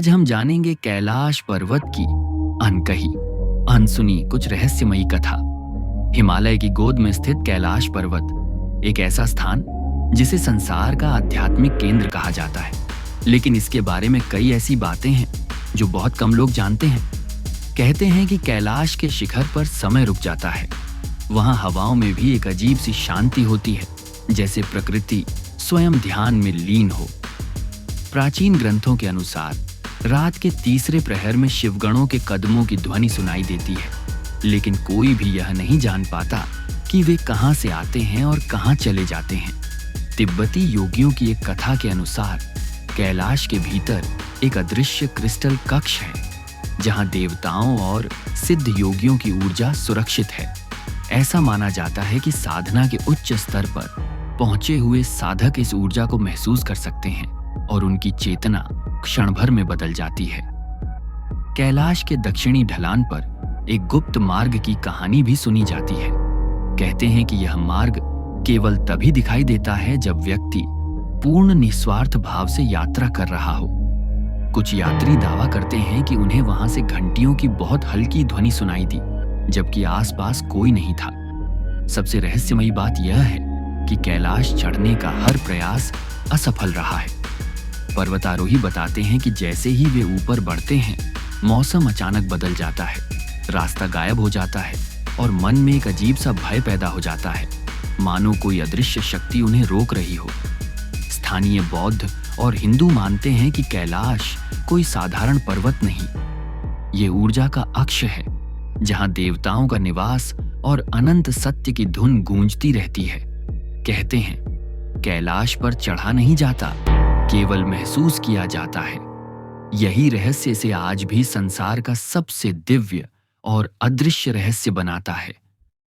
आज हम जानेंगे कैलाश पर्वत की अनकही, अनसुनी कुछ रहस्यमयी कथा। हिमालय की गोद में स्थित कैलाश पर्वत एक ऐसा स्थान जिसे संसार का आध्यात्मिक केंद्र कहा जाता है, लेकिन इसके बारे में कई ऐसी बातें हैं जो बहुत कम लोग जानते हैं। कहते हैं कि कैलाश के शिखर पर समय रुक जाता है। वहां हवाओं में भी एक अजीब सी शांति होती है, जैसे प्रकृति स्वयं ध्यान में लीन हो। प्राचीन ग्रंथों के अनुसार रात के तीसरे प्रहर में शिवगणों के कदमों की ध्वनि सुनाई देती है, लेकिन कोई भी यह नहीं जान पाता कि वे कहां से आते हैं और कहां चले जाते हैं। तिब्बती योगियों की एक कथा के अनुसार कैलाश के भीतर एक अदृश्य क्रिस्टल कक्ष है, जहां देवताओं और सिद्ध योगियों की ऊर्जा सुरक्षित है। ऐसा माना जाता है कि साधना के उच्च स्तर पर पहुंचे हुए साधक इस ऊर्जा को महसूस कर सकते हैं और उनकी चेतना क्षण भर में बदल जाती है। कैलाश के दक्षिणी ढलान पर एक गुप्त मार्ग की कहानी भी सुनी जाती है। कहते हैं कि यह मार्ग केवल तभी दिखाई देता है जब व्यक्ति पूर्ण निस्वार्थ भाव से यात्रा कर रहा हो। कुछ यात्री दावा करते हैं कि उन्हें वहां से घंटियों की बहुत हल्की ध्वनि सुनाई दी, जबकि आसपास कोई नहीं था। सबसे रहस्यमयी बात यह है कि कैलाश चढ़ने का हर प्रयास असफल रहा है। पर्वतारोही बताते हैं कि जैसे ही वे ऊपर बढ़ते हैं, मौसम अचानक बदल जाता है, रास्ता गायब हो जाता है और मन में एक अजीब सा भय पैदा हो जाता है, मानो कोई अदृश्य शक्ति उन्हें रोक रही हो। स्थानीय बौद्ध और हिंदू मानते हैं कि कैलाश कोई साधारण पर्वत नहीं, ये ऊर्जा का अक्ष है, जहां देवताओं का निवास और अनंत सत्य की धुन गूंजती रहती है। कहते हैं कैलाश पर चढ़ा नहीं जाता, केवल महसूस किया जाता है। यही रहस्य से आज भी संसार का सबसे दिव्य और अदृश्य रहस्य बनाता है।